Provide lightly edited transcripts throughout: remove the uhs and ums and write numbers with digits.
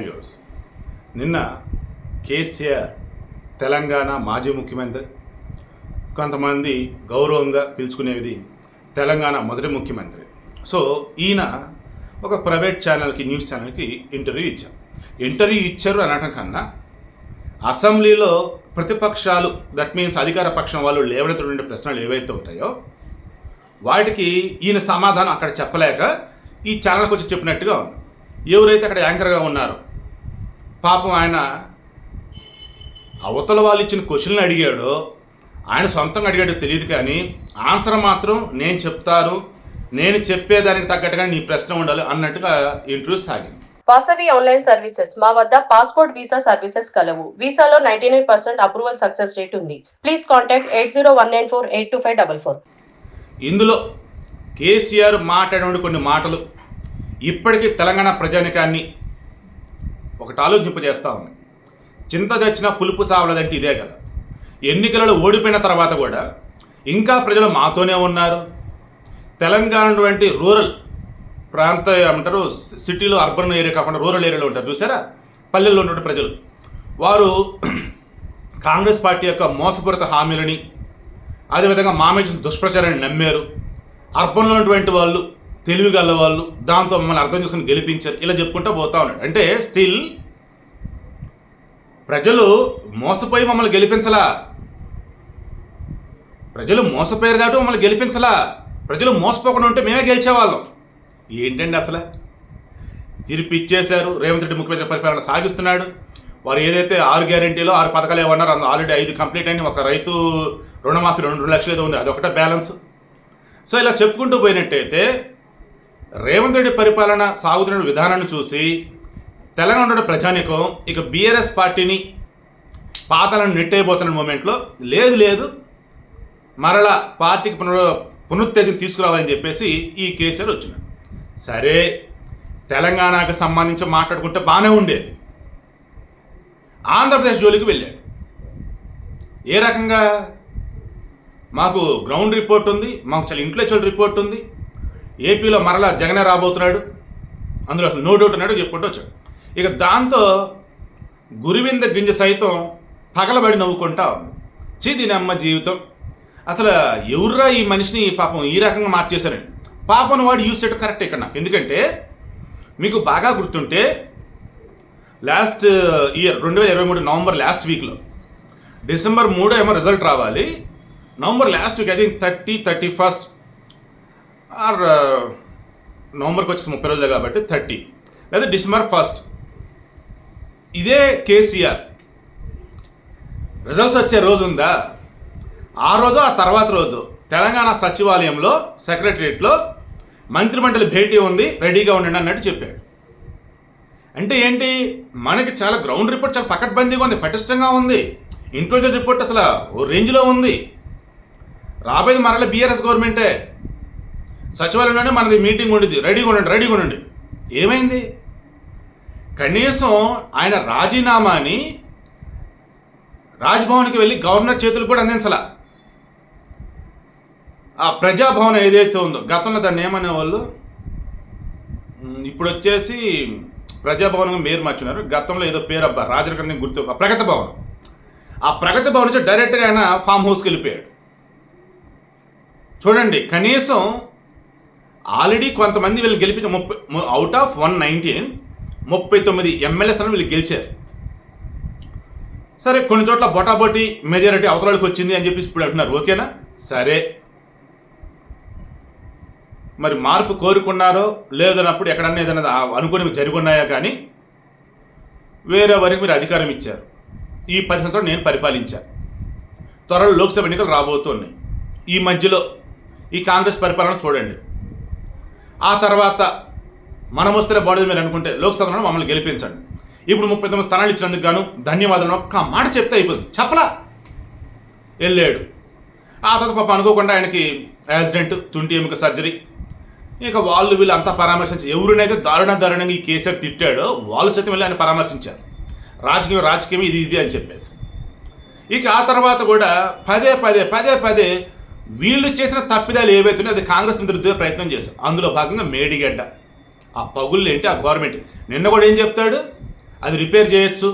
Viewers, నిన్న కేసీఆర్ తెలంగాణ మాజీ ముఖ్యమంత్రి, కొంతమంది గౌరవంగా పిలుచుకునేది తెలంగాణ మొదటి ముఖ్యమంత్రి. సో ఈయన ఒక ప్రైవేట్ ఛానల్కి, న్యూస్ ఛానల్కి ఇంటర్వ్యూ ఇచ్చారు అనటం కన్నా అసెంబ్లీలో ప్రతిపక్షాలు, దట్ మీన్స్ అధికార పక్షం వాళ్ళు లేవనెత్తున్న ప్రశ్నలు ఏవైతే ఉంటాయో వాటికి ఈయన సమాధానం అక్కడ చెప్పలేక ఈ ఛానల్కి వచ్చి చెప్పినట్టుగా ఉంది. ఎవరైతే అక్కడ యాంకర్గా ఉన్నారో పాపం ఆయన అవతల వాళ్ళు ఇచ్చిన క్వశ్చన్లు అడిగాడో, ఆయన సొంతంగా అడిగాడో తెలియదు, కానీ ఆన్సర్ మాత్రం నేను చెప్తాను, నేను చెప్పేదానికి తగ్గట్టుగా నీ ప్రశ్న ఉండాలి అన్నట్టుగా ఇంటర్వ్యూ సాగింది. Vasavi online services. మా వద్ద పాస్పోర్ట్ వీసా సర్వీసెస్ కలవు. వీసాలో 99% అప్రూవల్ సక్సెస్ రేట్ ఉంది. Please contact 8019482544. ఇందులో కేసీఆర్ మాట్లాడిన కొన్ని మాటలు ఇప్పటికీ తెలంగాణ ప్రజానికాన్ని ఒకటి ఆలోచింపజేస్తూ ఉంది. చింత చచ్చినా పులుపు చావలేదంటే ఇదే కదా. ఎన్నికలలో ఓడిపోయిన తర్వాత కూడా ఇంకా ప్రజలు మాతోనే ఉన్నారు. తెలంగాణ వంటి రూరల్ ప్రాంత ఏమంటారు, సిటీలో అర్బన్ ఏరియా కాకుండా రూరల్ ఏరియాలో ఉంటారు చూసారా, పల్లెల్లో ఉన్నటువంటి ప్రజలు, వారు కాంగ్రెస్ పార్టీ యొక్క మోసపూరిత హామీలని, అదేవిధంగా మామయ్య దుష్ప్రచారాన్ని నమ్మారు. అర్బన్లో ఉన్నటువంటి వాళ్ళు తెలివిగల వాళ్ళు, దాంతో మమ్మల్ని అర్థం చేసుకుని గెలిపించారు. ఇలా చెప్పుకుంటూ పోతా ఉన్నాడు. అంటే స్టిల్ ప్రజలు మోసపోయి మమ్మల్ని గెలిపించలా, ప్రజలు మోసపోయారు కాబట్టి మమ్మల్ని గెలిపించలా, ప్రజలు మోసపోకుండా ఉంటే మేమే గెలిచేవాళ్ళం. ఏంటండి అసలు తిరిపిచ్చేశారు. రేవంత్ రెడ్డి ముఖ్యమంత్రి పరిపాలన సాగిస్తున్నాడు. వారు ఏదైతే 6 గ్యారెంటీలో 6 పథకాలు ఏమన్నారు, అందులో ఆల్రెడీ 5 కంప్లీట్ అయిన, ఒక రైతు రుణమాఫీ 2 లక్షలు ఏదో ఉంది, అదొకటే బ్యాలెన్స్. సో ఇలా చెప్పుకుంటూ పోయినట్టయితే రేవంత్ రెడ్డి పరిపాలన సాగుతున్న విధానాన్ని చూసి తెలంగాణ ప్రజానికం ఇక బీఆర్ఎస్ పార్టీని పాతాలను నెట్టయిపోతున్న మూమెంట్లో లేదు మరలా పార్టీకి పునరుత్తేజం తీసుకురావాలని చెప్పేసి ఈ కేసీఆర్ వచ్చినాడు. సరే, తెలంగాణకు సంబంధించి మాట్లాడుకుంటే బాగానే ఉండేది. ఆంధ్రప్రదేశ్ జోలికి వెళ్ళాడు. ఏ రకంగా? మాకు గ్రౌండ్ రిపోర్ట్ ఉంది, మాకు చాలా ఇంటలెక్చువల్ రిపోర్ట్ ఉంది, ఏపీలో మరలా జగనే రాబోతున్నాడు, అందులో అసలు నో డౌట్ అన్నాడు చెప్పుకుంటూ వచ్చాడు. ఇక దాంతో గురివింద గింజ సైతం పగలబడి నవ్వుకుంటా ఉంది. దీని అమ్మ జీవితం, అసలు ఎవర్రా ఈ మనిషిని పాపం ఈ రకంగా మార్చేశారని. పాపను వాడు యూజ్ చేయడం కరెక్ట్ ఇక్కడ నాకు. ఎందుకంటే మీకు బాగా గుర్తుంటే లాస్ట్ ఇయర్ 2023 నవంబర్ లాస్ట్ వీక్లో, డిసెంబర్ 3 ఏమో రిజల్ట్ రావాలి, November last week, I think 31st or నవంబర్కి వచ్చేసి 30 రోజులు కాబట్టి 30 లేదా డిసెంబర్ 1 ఇదే కేసీఆర్ రిజల్ట్స్ వచ్చే రోజు ఉందా, ఆ రోజు ఆ తర్వాత రోజు తెలంగాణ సచివాలయంలో సెక్రటరియట్లో మంత్రిమండలి భేటీ ఉంది, రెడీగా ఉండండి అన్నట్టు చెప్పాడు. అంటే ఏంటి, మనకి చాలా గ్రౌండ్ రిపోర్ట్ చాలా పకడ్బందీగా ఉంది, పటిష్టంగా ఉంది, ఇంటెలిజెన్స్ రిపోర్ట్ అసలు ఓ రేంజ్లో ఉంది. రాబోయేది మరలా బీఆర్ఎస్ గవర్నమెంటే, సచివాలయంలోనే మనది మీటింగ్ ఉండింది, రెడీగా ఉండండి. ఏమైంది? కనీసం ఆయన రాజీనామాని రాజ్భవన్కి వెళ్ళి గవర్నర్ చేతులు కూడా అందించలా. ఆ ప్రజాభవన్ ఏదైతే ఉందో, గతంలో దాన్ని ఏమనేవాళ్ళు, ఇప్పుడు వచ్చేసి ప్రజాభవన్ పేరు మార్చున్నారు, గతంలో ఏదో పేరు అబ్బా రాజరకని గుర్తు, ప్రగతి భవన్. ఆ ప్రగతి భవన్ నుంచి డైరెక్ట్గా ఆయన ఫామ్ హౌస్కి వెళ్ళిపోయాడు. చూడండి, కనీసం ఆల్రెడీ కొంతమంది వీళ్ళు గెలిపించి అవుట్ ఆఫ్ 119 39 ఎమ్మెల్యే స్థానం వీళ్ళు గెలిచారు. సరే, కొన్ని చోట్ల బొటాబొటి మెజారిటీ అవతలకి వచ్చింది అని చెప్పేసి ఇప్పుడు అంటున్నారు. ఓకేనా? సరే, మరి మార్పు కోరుకున్నారో లేదన్నప్పుడు ఎక్కడన్నా ఏదైనా అనుకుని జరుగున్నాయా, కానీ వేరే వారికి మీరు అధికారం ఇచ్చారు. ఈ 10 సంవత్సరాలు నేను పరిపాలించాను, త్వరలో లోక్సభ ఎన్నికలు రాబోతున్నాయి. ఈ మధ్యలో ఈ కాంగ్రెస్ పరిపాలన చూడండి. ఆ తర్వాత మనం వస్తేనే బాగుంటుంది మీరు అనుకుంటే లోక్సభలో మమ్మల్ని గెలిపించండి. ఇప్పుడు 39 స్థానాలు ఇచ్చినందుకు గాను ధన్యవాదాలు ఒక్క మాట చెప్తే అయిపోతుంది. చెప్పలా, వెళ్ళాడు. ఆ తర్వాత పాప అనుకోకుండా ఆయనకి యాక్సిడెంట్, తుంటి ఎముక సర్జరీ. ఇక వాళ్ళు వీళ్ళు అంతా పరామర్శించి, ఎవరినైతే దారుణంగా ఈ కేసీఆర్ తిట్టాడో వాళ్ళు సైతం వెళ్ళి ఆయన పరామర్శించారు. రాజకీయం ఇది అని చెప్పేసి. ఇక ఆ తర్వాత కూడా పదే వీళ్ళు చేసిన తప్పిదాలు ఏవైతున్నాయో అది కాంగ్రెస్ రుద్దే ప్రయత్నం చేశారు. అందులో భాగంగా మేడిగడ్డ, ఆ పగుళ్ళు ఏంటి, ఆ గవర్నమెంట్ నిన్న కూడా ఏం చెప్తాడు, అది రిపేర్ చేయొచ్చు,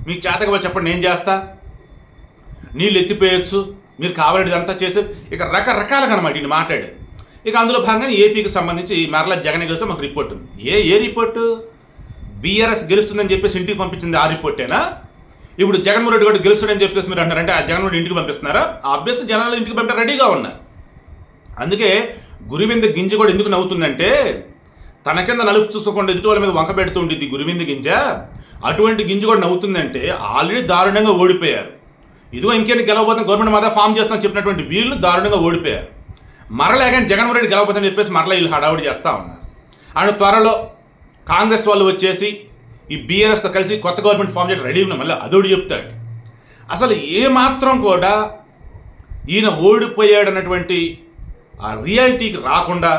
మీకు చేతగా చెప్పండి నేను చేస్తా, నీళ్ళు ఎత్తిపోయొచ్చు, మీరు కావాలంటే అంతా చేసి ఇక రకరకాలుగా అనమాట ఇది మాట్లాడారు. ఇక అందులో భాగంగా ఏపీకి సంబంధించి మరలా జగన్ గెలిస్తే మాకు రిపోర్ట్ ఉంది. ఏ రిపోర్టు? బీఆర్ఎస్ గెలుస్తుందని చెప్పేసి ఇంటికి పంపించింది ఆ రిపోర్టేనా? ఇప్పుడు జగన్మోహన్ రెడ్డి కూడా గెలుస్తాడని చెప్పేసి మీరు అంటారంటే ఆ జగన్మోహన్ ఇంటికి పంపిస్తున్నారా? ఆబ్వియస్ జనాలు ఇంటికి పంపే రెడీగా ఉన్నారు. అందుకే గురువింద గింజ కూడా ఎందుకు నవ్వుతుందంటే, తన కింద నలుపు చూసుకోకుండా ఎదుటి వాళ్ళ మీద వంక పెడుతూ ఉంటుంది గురువింద గింజ. అటువంటి గింజ కూడా నవ్వుతుందంటే ఆల్రెడీ దారుణంగా ఓడిపోయారు. ఇదిగో ఇంకేంటి గెలవబోతున్న గవర్నమెంట్ మాత్రం ఫామ్ చేస్తున్నా చెప్పినటువంటి వీళ్ళు దారుణంగా ఓడిపోయారు. మరలా కానీ జగన్మోహన్ రెడ్డి గెలవబోతుందని చెప్పేసి మరలా వీళ్ళు హడావుడి చేస్తూ ఉన్నారు. అండ్ త్వరలో కాంగ్రెస్ వాళ్ళు వచ్చేసి ఈ బీఆర్ఎస్తో కలిసి కొత్త గవర్నమెంట్ ఫామ్ చేయడం రెడీ ఉన్నాం, మళ్ళీ అదోడు చెప్తాడు. అసలు ఏమాత్రం కూడా ఈయన ఓడిపోయాడన్నటువంటి ఆ రియాలిటీకి రాకుండా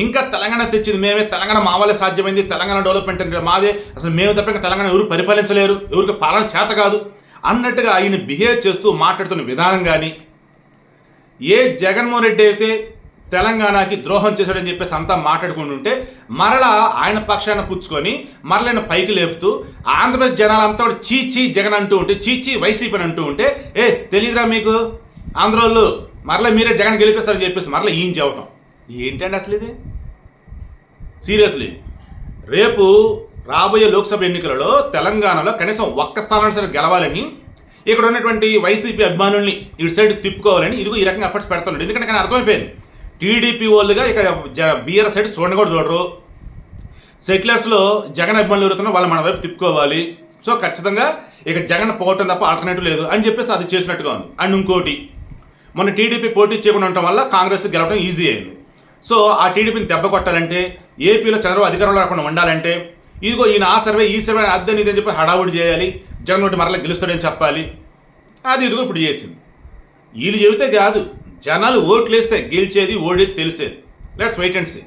ఇంకా తెలంగాణ తెచ్చింది మేమే, తెలంగాణ మా వల్లే సాధ్యమైంది, తెలంగాణ డెవలప్మెంట్ అంటే మాదే, అసలు మేము తప్ప తెలంగాణ ఎవరు పరిపాలించలేరు, ఎవరికి పాలన చేత కాదు అన్నట్టుగా ఆయన బిహేవ్ చేస్తూ మాట్లాడుతున్న విధానం కానీ, ఏ జగన్మోహన్ రెడ్డి అయితే తెలంగాణకి ద్రోహం చేశాడని చెప్పేసి అంతా మాట్లాడుకుంటుంటే మరలా ఆయన పక్షాన పుచ్చుకొని మరలైన పైకి లేపుతూ ఆంధ్రప్రదేశ్ జనాలంతా కూడా చీచీ జగన్ అంటూ ఉంటే, చీచీ వైసీపీ అని అంటూ ఉంటే, తెలీదురా మీకు ఆంధ్రోళ్ళు మరలా మీరే జగన్ గెలిపిస్తారని చెప్పేసి మరలా ఈయన చెప్పటం ఏంటండి అసలు ఇది? సీరియస్లీ రేపు రాబోయే లోక్సభ ఎన్నికలలో తెలంగాణలో కనీసం ఒక్క స్థానాన్ని గెలవాలని ఇక్కడ ఉన్నటువంటి వైసీపీ అభిమానుల్ని ఇటు సైడ్ తిప్పుకోవాలని ఇదిగో ఈ రకంగా ఎఫర్ట్స్ పెడుతున్నాడు. ఎందుకంటే కానీ అర్థమైపోయింది, టీడీపీ వాళ్ళుగా ఇక బీఆర్ఎస్ సైడ్ చూడండి కూడా చూడరు. సెటిలర్స్లో జగన్ అభిమానులు ఎవరుతున్నా వాళ్ళు మన వైపు తిప్పుకోవాలి. సో ఖచ్చితంగా ఇక జగన్ పోవటం తప్ప ఆల్టర్నేటివ్ లేదు అని చెప్పేసి అది చేసినట్టుగా ఉంది. అండ్ ఇంకోటి, మొన్న టీడీపీ పోటీ చేయకుండా ఉండటం వల్ల కాంగ్రెస్ గెలవడం ఈజీ అయింది. సో ఆ టీడీపీని దెబ్బ కొట్టాలంటే, ఏపీలో చంద్రబాబు అధికారంలో రాకుండా ఉండాలంటే ఇదిగో ఈయన ఆ సర్వే ఈ సర్వే అద్దని ఇదని చెప్పి హడావుడి చేయాలి, జగన్ రెడ్డి మరలా గెలుస్తాడని చెప్పాలి. అది ఇదిగో ఇప్పుడు చేసింది. వీళ్ళు చెబితే కాదు, జనాలు ఓట్లు వేస్తే గెలిచేది ఓడేది తెలిసేది. Let's wait and see.